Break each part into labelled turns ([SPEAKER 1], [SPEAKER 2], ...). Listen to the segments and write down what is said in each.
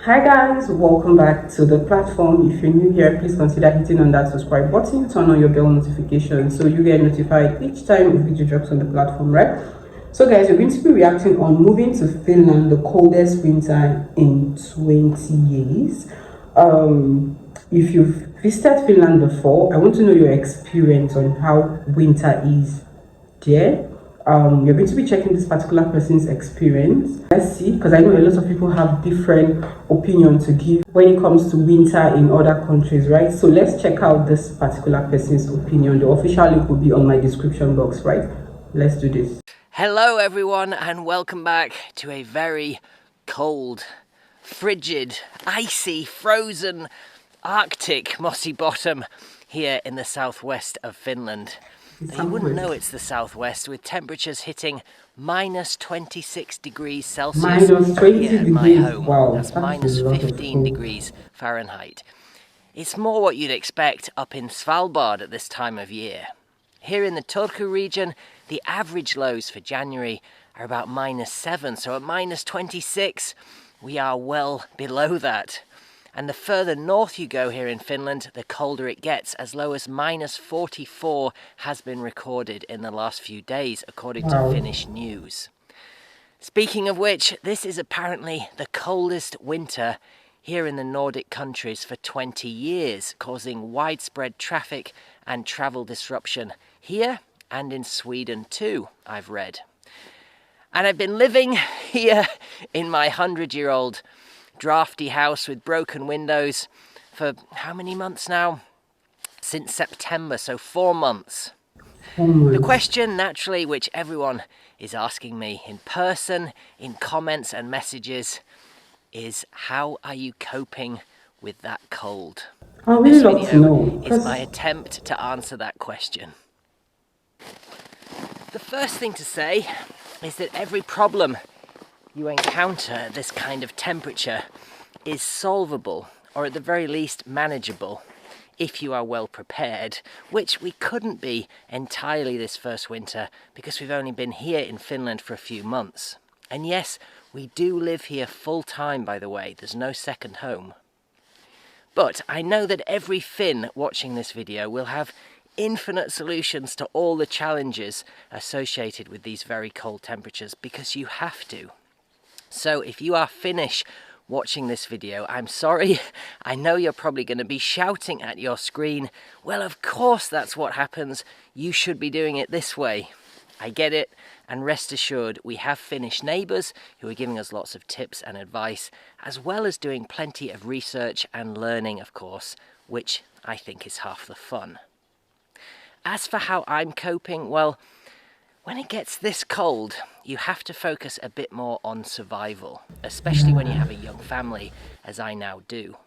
[SPEAKER 1] Hi guys, welcome back to the platform. If you're new here, please consider hitting on that subscribe button, turn on your bell notification so you get notified each time a video drops on the platform, right? So guys, we're going to be reacting on moving to Finland, the coldest winter in 20 years. If you've visited Finland before, I want to know your experience on how winter is there. You're going to be checking this particular person's experience. Let's see, because I know a lot of people have different opinions to give when it comes to winter in other countries, right? So let's check out this particular person's opinion. The official link will be on my description box, right? Let's do this.
[SPEAKER 2] Hello everyone and welcome back to a very cold, frigid, icy, frozen, arctic mossy bottom here in the southwest of Finland. You wouldn't know it's the southwest with temperatures hitting minus 26 degrees Celsius
[SPEAKER 1] Minus 20
[SPEAKER 2] here at
[SPEAKER 1] degrees.
[SPEAKER 2] my home.
[SPEAKER 1] Wow,
[SPEAKER 2] that's minus 15 degrees Fahrenheit. It's more what you'd expect up in Svalbard at this time of year. Here in the Turku region, the average lows for January are about minus 7, so at minus 26, we are well below that. And the further north you go here in Finland, the colder it gets. As low as minus 44 has been recorded in the last few days, according to Finnish news. Speaking of which, this is apparently the coldest winter here in the Nordic countries for 20 years, causing widespread traffic and travel disruption here and in Sweden too, I've read. And I've been living here in my 100-year-old drafty house with broken windows for how many months now? Since September, so 4 months. The question, naturally, which everyone is asking me in person, in comments and messages, is how are you coping with that cold?
[SPEAKER 1] This video
[SPEAKER 2] is my attempt to answer that question. The first thing to say is that every problem you encounter at this kind of temperature is solvable, or at the very least manageable, if you are well prepared, which we couldn't be entirely this first winter because we've only been here in Finland for a few months. And yes, we do live here full time, by the way, there's no second home. But I know that every Finn watching this video will have infinite solutions to all the challenges associated with these very cold temperatures, because you have to. So if you are Finnish watching this video, I'm sorry, I know you're probably going to be shouting at your screen, well, of course that's what happens, you should be doing it this way. I get it, and rest assured we have Finnish neighbours who are giving us lots of tips and advice, as well as doing plenty of research and learning, of course, which I think is half the fun. As for how I'm coping, well, when it gets this cold, you have to focus a bit more on survival, especially when you have a young family, as I now do.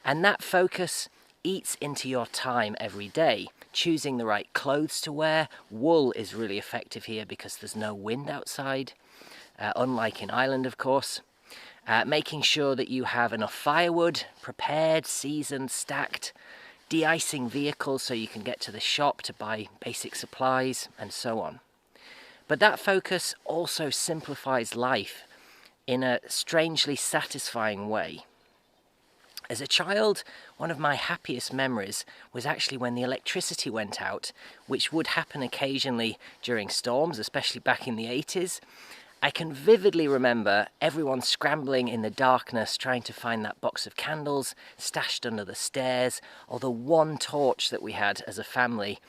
[SPEAKER 2] And that focus eats into your time every day, choosing the right clothes to wear. Wool is really effective here because there's no wind outside, unlike in Ireland, of course. Making sure that you have enough firewood, prepared, seasoned, stacked, de-icing vehicles so you can get to the shop to buy basic supplies, and so on. But that focus also simplifies life in a strangely satisfying way. As a child, one of my happiest memories was actually when the electricity went out, which would happen occasionally during storms, especially back in the 80s. I can vividly remember everyone scrambling in the darkness trying to find that box of candles stashed under the stairs, or the one torch that we had as a family,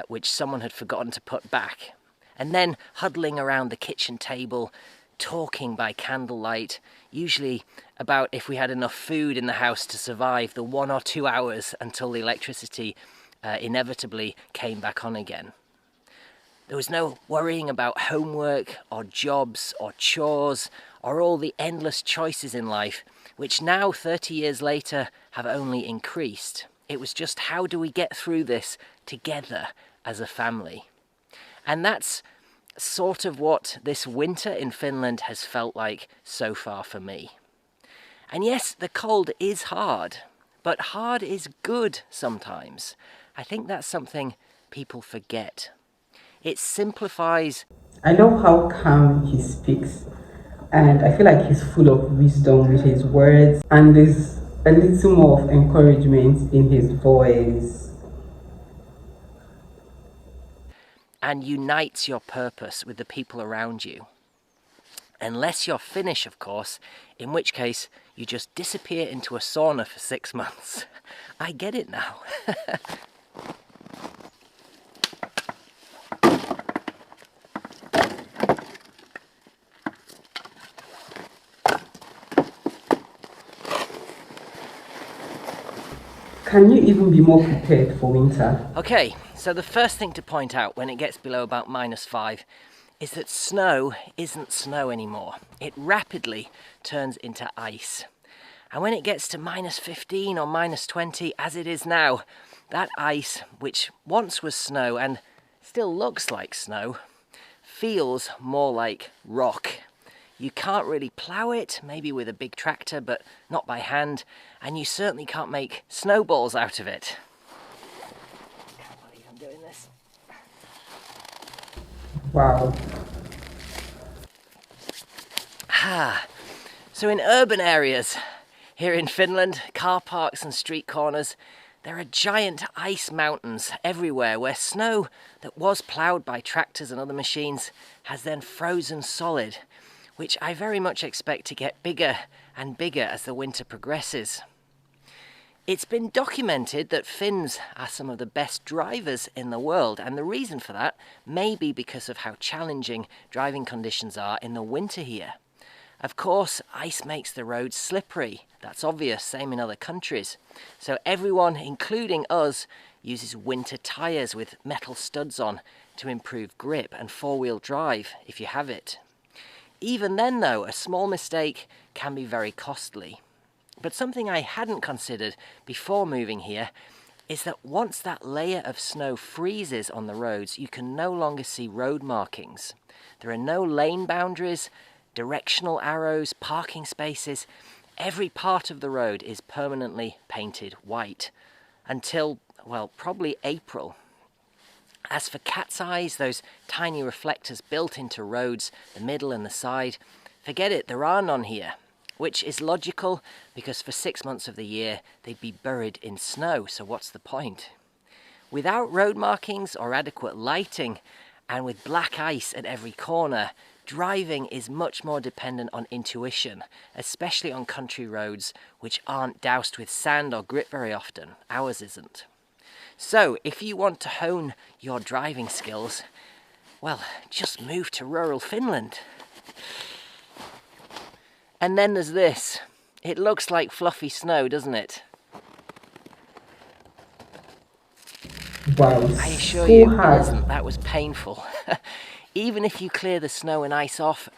[SPEAKER 2] which someone had forgotten to put back. And then huddling around the kitchen table, talking by candlelight, usually about if we had enough food in the house to survive the 1 or 2 hours until the electricity inevitably came back on again. There was no worrying about homework or jobs or chores or all the endless choices in life, which now 30 years later have only increased. It was just, how do we get through this together as a family? And that's sort of what this winter in Finland has felt like so far for me. And yes, the cold is hard, but hard is good sometimes. I think that's something people forget. It simplifies.
[SPEAKER 1] I love how calm he speaks. and I feel like he's full of wisdom with his words, and there's a little more of encouragement in his voice.
[SPEAKER 2] And unites your purpose with the people around you. Unless you're Finnish, of course, in which case you just disappear into a sauna for 6 months. I get it now.
[SPEAKER 1] Can you even be more prepared for winter?
[SPEAKER 2] Okay, so the first thing to point out when it gets below about -5 is that snow isn't snow anymore. It rapidly turns into ice. And when it gets to -15 or -20, as it is now, that ice, which once was snow and still looks like snow, feels more like rock. You can't really plough it, maybe with a big tractor, but not by hand, and you certainly can't make snowballs out of it. I can't believe I'm doing this.
[SPEAKER 1] Wow.
[SPEAKER 2] So in urban areas here in Finland, car parks and street corners, there are giant ice mountains everywhere where snow that was ploughed by tractors and other machines has then frozen solid, which I very much expect to get bigger and bigger as the winter progresses. It's been documented that Finns are some of the best drivers in the world, and the reason for that may be because of how challenging driving conditions are in the winter here. Of course, ice makes the roads slippery. That's obvious, same in other countries. So everyone, including us, uses winter tyres with metal studs on to improve grip and four-wheel drive if you have it. Even then though, a small mistake can be very costly. But something I hadn't considered before moving here is that once that layer of snow freezes on the roads, you can no longer see road markings. There are no lane boundaries, directional arrows, parking spaces. Every part of the road is permanently painted white until, well, probably April. As for cat's eyes, those tiny reflectors built into roads, the middle and the side, forget it, there are none here. Which is logical, because for 6 months of the year they'd be buried in snow, so what's the point? Without road markings or adequate lighting, and with black ice at every corner, driving is much more dependent on intuition, especially on country roads which aren't doused with sand or grit very often. Ours isn't. So if you want to hone your driving skills, well, just move to rural Finland. And then there's this. It looks like fluffy snow, doesn't it?
[SPEAKER 1] Wow.
[SPEAKER 2] I assure
[SPEAKER 1] So
[SPEAKER 2] you,
[SPEAKER 1] hard.
[SPEAKER 2] it isn't. That was painful. Even if you clear the snow and ice off,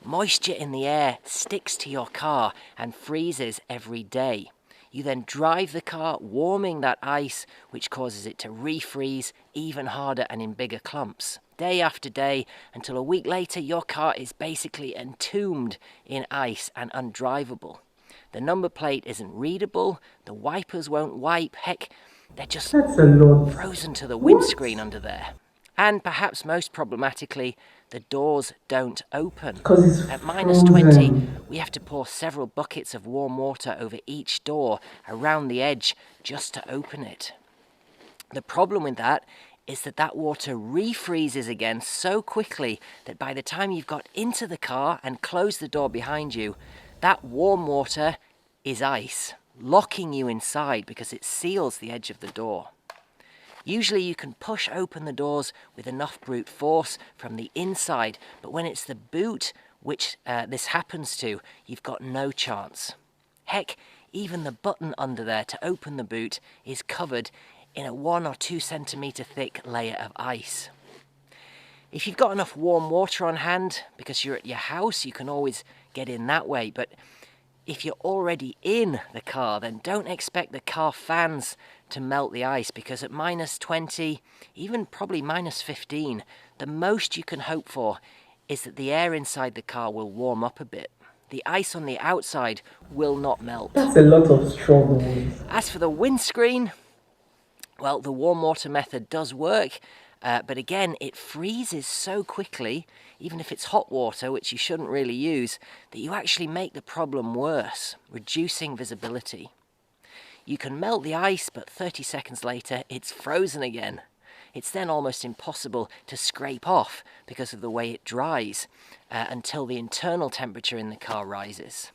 [SPEAKER 2] moisture in the air sticks to your car and freezes every day. You then drive the car, warming that ice, which causes it to refreeze even harder and in bigger clumps. Day after day, until a week later, your car is basically entombed in ice and undrivable. The number plate isn't readable, the wipers won't wipe, heck, they're just
[SPEAKER 1] That's a lot.
[SPEAKER 2] frozen to the windscreen under there. And perhaps most problematically, the doors don't open.
[SPEAKER 1] Because it's
[SPEAKER 2] At -20,
[SPEAKER 1] frozen.
[SPEAKER 2] we have to pour several buckets of warm water over each door around the edge just to open it. The problem with that is that that water refreezes again so quickly that by the time you've got into the car and closed the door behind you, that warm water is ice, locking you inside because it seals the edge of the door. Usually you can push open the doors with enough brute force from the inside, but when it's the boot which this happens to, you've got no chance. Heck, even the button under there to open the boot is covered in a 1 or 2 centimetre thick layer of ice. If you've got enough warm water on hand, because you're at your house, you can always get in that way, but if you're already in the car, then don't expect the car fans to melt the ice, because at -20, even probably -15, the most you can hope for is that the air inside the car will warm up a bit. The ice on the outside will not melt.
[SPEAKER 1] That's a lot of struggles.
[SPEAKER 2] As for the windscreen, well, the warm water method does work, But again, it freezes so quickly, even if it's hot water, which you shouldn't really use, that you actually make the problem worse, reducing visibility. You can melt the ice, but 30 seconds later, it's frozen again. It's then almost impossible to scrape off because of the way it dries until the internal temperature in the car rises.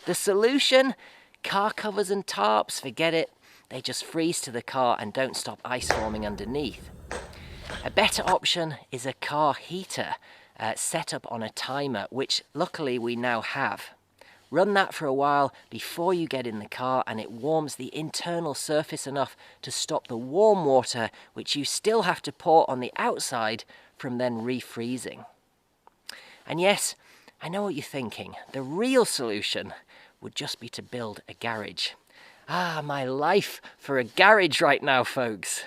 [SPEAKER 2] The solution? Car covers and tarps, forget it. They just freeze to the car and don't stop ice forming underneath. A better option is a car heater set up on a timer, which luckily we now have. Run that for a while before you get in the car, and it warms the internal surface enough to stop the warm water, which you still have to pour on the outside, from then refreezing. And yes, I know what you're thinking. The real solution would just be to build a garage. Ah, my life for a garage right now, folks.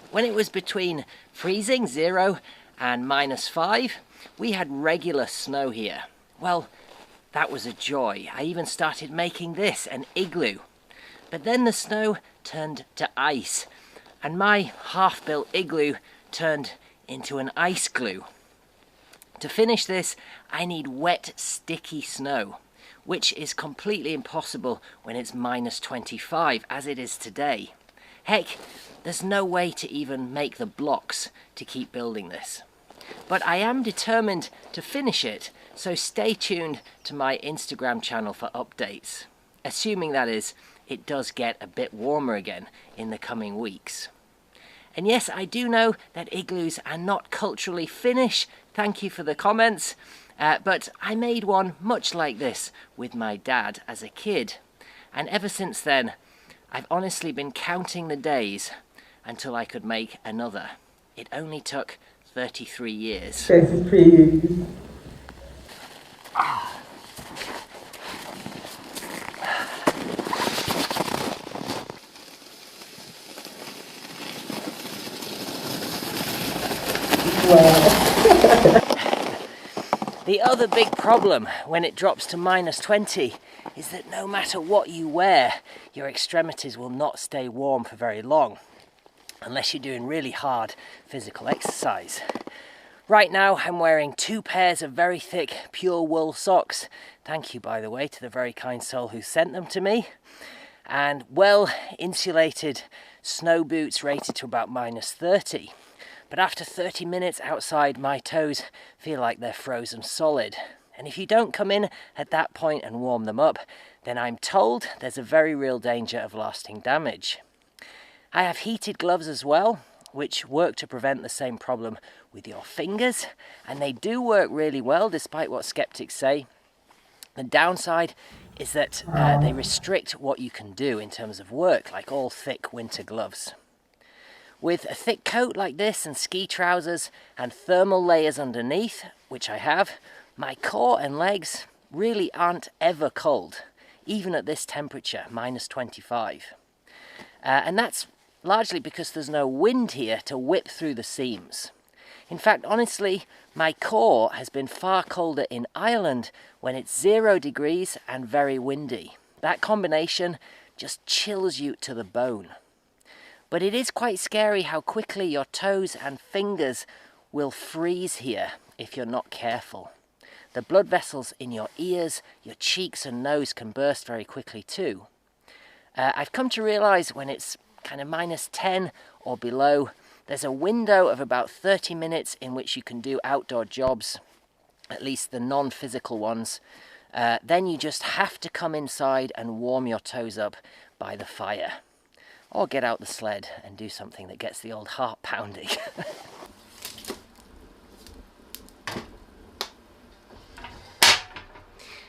[SPEAKER 2] When it was between freezing 0 and -5, we had regular snow here. Well, that was a joy. I even started making this, an igloo. But then the snow turned to ice, and my half-built igloo turned into an ice glue. To finish this, I need wet, sticky snow, which is completely impossible when it's -25, as it is today. Heck, there's no way to even make the blocks to keep building this. But I am determined to finish it, so stay tuned to my Instagram channel for updates. Assuming, that is, it does get a bit warmer again in the coming weeks. And yes, I do know that igloos are not culturally Finnish. Thank you for the comments. But I made one much like this with my dad as a kid. And ever since then, I've honestly been counting the days until I could make another. It only took 33 years.
[SPEAKER 1] 33 years.
[SPEAKER 2] The other big problem when it drops to -20 is that no matter what you wear, your extremities will not stay warm for very long, unless you're doing really hard physical exercise. Right now I'm wearing 2 pairs of very thick pure wool socks. Thank you, by the way, to the very kind soul who sent them to me. And well insulated snow boots rated to about -30. But after 30 minutes outside, my toes feel like they're frozen solid. And if you don't come in at that point and warm them up, then I'm told there's a very real danger of lasting damage. I have heated gloves as well, which work to prevent the same problem with your fingers, and they do work really well despite what skeptics say. The downside is that they restrict what you can do in terms of work, like all thick winter gloves. With a thick coat like this and ski trousers and thermal layers underneath, which I have, my core and legs really aren't ever cold, even at this temperature, -25. And that's largely because there's no wind here to whip through the seams. In fact, honestly, my core has been far colder in Ireland when it's 0 degrees and very windy. That combination just chills you to the bone. But it is quite scary how quickly your toes and fingers will freeze here if you're not careful. The blood vessels in your ears, your cheeks and nose can burst very quickly too. I've come to realise when it's kind of -10 or below, there's a window of about 30 minutes in which you can do outdoor jobs, at least the non-physical ones. Then you just have to come inside and warm your toes up by the fire. Or get out the sled and do something that gets the old heart pounding.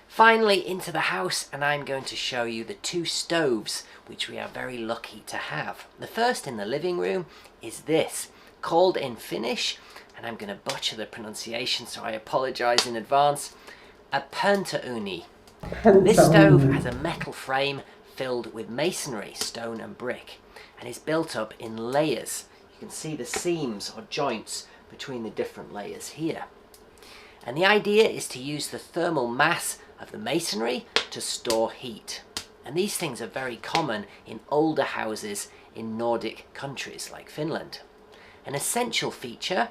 [SPEAKER 2] Finally into the house, and I'm going to show you the 2 stoves which we are very lucky to have. The first in the living room is this, called in Finnish, and I'm going to butcher the pronunciation, so I apologise in advance, a pöntöuuni. This stove has a metal frame filled with masonry, stone and brick, and is built up in layers. You can see the seams or joints between the different layers here. And the idea is to use the thermal mass of the masonry to store heat. And these things are very common in older houses in Nordic countries like Finland. An essential feature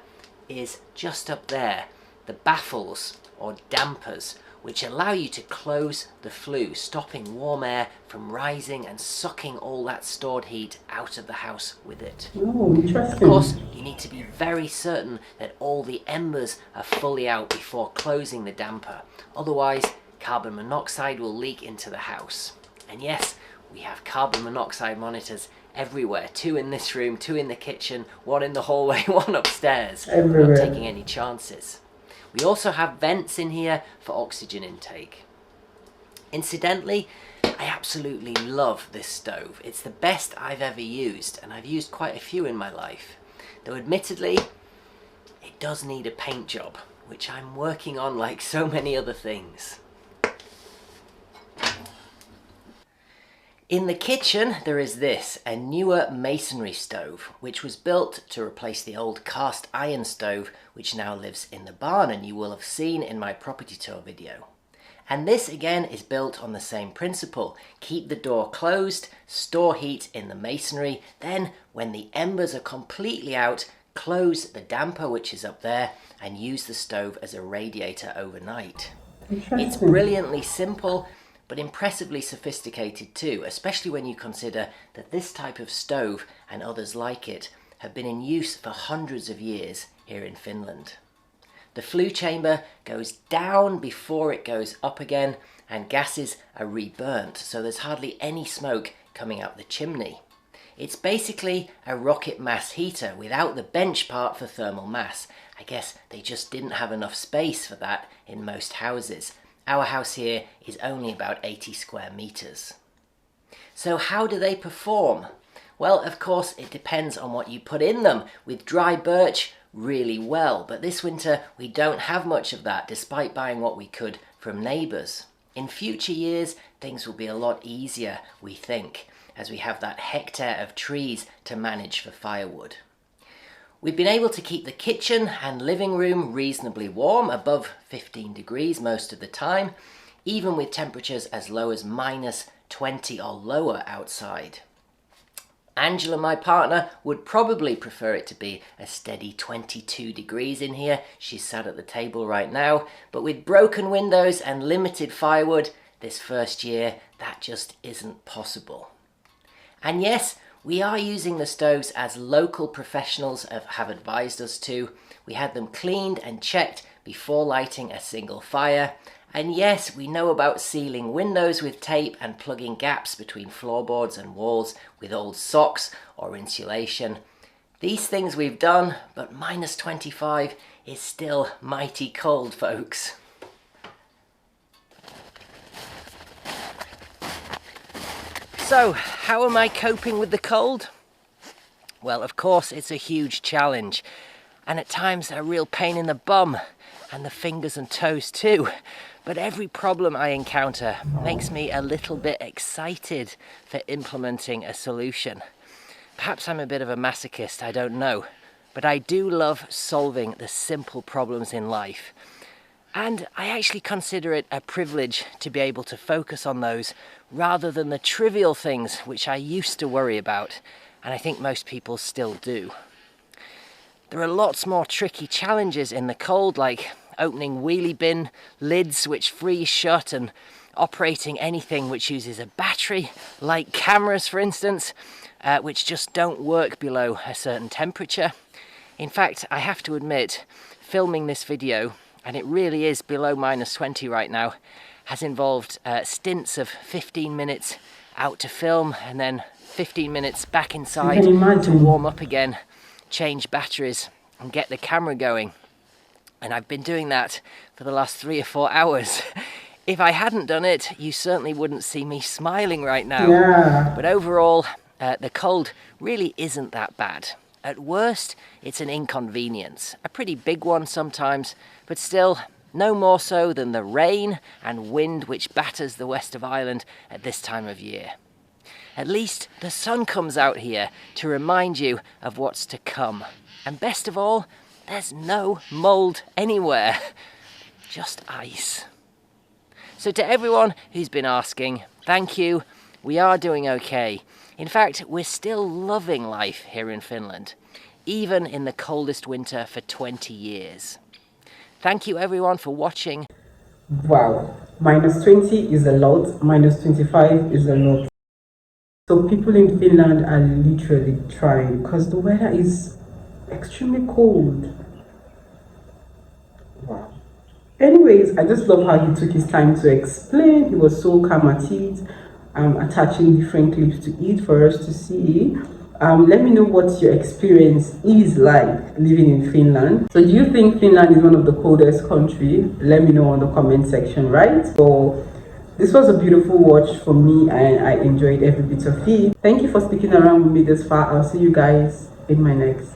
[SPEAKER 2] is just up there, the baffles or dampers, which allow you to close the flue, stopping warm air from rising and sucking all that stored heat out of the house with it.
[SPEAKER 1] Oh, interesting.
[SPEAKER 2] Of course, you need to be very certain that all the embers are fully out before closing the damper. Otherwise, carbon monoxide will leak into the house. And yes, we have carbon monoxide monitors everywhere. 2 in this room, 2 in the kitchen, 1 in the hallway, 1 upstairs.
[SPEAKER 1] Everywhere.
[SPEAKER 2] We're not taking any chances. We also have vents in here for oxygen intake. Incidentally, I absolutely love this stove. It's the best I've ever used, and I've used quite a few in my life. Though admittedly, it does need a paint job, which I'm working on like so many other things. In the kitchen, there is this, a newer masonry stove, which was built to replace the old cast iron stove, which now lives in the barn, and you will have seen in my property tour video. And this again is built on the same principle. Keep the door closed, store heat in the masonry, then when the embers are completely out, close the damper which is up there and use the stove as a radiator overnight. It's brilliantly simple, but impressively sophisticated too, especially when you consider that this type of stove and others like it have been in use for hundreds of years here in Finland. The flue chamber goes down before it goes up again, and gases are reburnt, so there's hardly any smoke coming out the chimney. It's basically a rocket mass heater without the bench part for thermal mass. I guess they just didn't have enough space for that in most houses. Our house here is only about 80 square meters. So how do they perform? Well, of course, it depends on what you put in them. With dry birch, really well, but this winter we don't have much of that, despite buying what we could from neighbours. In future years, things will be a lot easier, we think, as we have that hectare of trees to manage for firewood. We've been able to keep the kitchen and living room reasonably warm, above 15 degrees most of the time, even with temperatures as low as -20 or lower outside. Angela, my partner, would probably prefer it to be a steady 22 degrees in here. She's sat at the table right now, but with broken windows and limited firewood this first year, that just isn't possible. And yes, we are using the stoves as local professionals have advised us to. We had them cleaned and checked before lighting a single fire. And yes, we know about sealing windows with tape and plugging gaps between floorboards and walls with old socks or insulation. These things we've done, but -25 is still mighty cold, folks. So, how am I coping with the cold? Well, of course, it's a huge challenge, and at times a real pain in the bum, and the fingers and toes too. But every problem I encounter makes me a little bit excited for implementing a solution. Perhaps I'm a bit of a masochist, I don't know, but I do love solving the simple problems in life. And I actually consider it a privilege to be able to focus on those rather than the trivial things which I used to worry about, and I think most people still do. There are lots more tricky challenges in the cold, like opening wheelie bin lids which freeze shut and operating anything which uses a battery, like cameras for instance, which just don't work below a certain temperature. In fact, I have to admit, filming this video, and it really is below -20 right now, has involved stints of 15 minutes out to film and then 15 minutes back inside to warm up again, change batteries and get the camera going. And I've been doing that for the last 3 or 4 hours. If I hadn't done it, you certainly wouldn't see me smiling right now.
[SPEAKER 1] Yeah.
[SPEAKER 2] But overall, the cold really isn't that bad. At worst, it's an inconvenience, a pretty big one sometimes, but still no more so than the rain and wind which batters the west of Ireland at this time of year. At least the sun comes out here to remind you of what's to come. And best of all, there's no mould anywhere, just ice. So to everyone who's been asking, thank you, we are doing okay. In fact, we're still loving life here in Finland, even in the coldest winter for 20 years. Thank you everyone for watching.
[SPEAKER 1] Wow, minus 20 is a lot, minus 25 is a lot. So people in Finland are literally trying because the weather is extremely cold. Wow. Anyways, I just love how he took his time to explain. He was so calm at it, attaching different clips to it for us to see. Let me know what your experience is like living in Finland. So do you think Finland is one of the coldest countries? Let me know on the comment section, right? So this was a beautiful watch for me and I enjoyed every bit of it. Thank you for sticking around with me this far. I'll see you guys in my next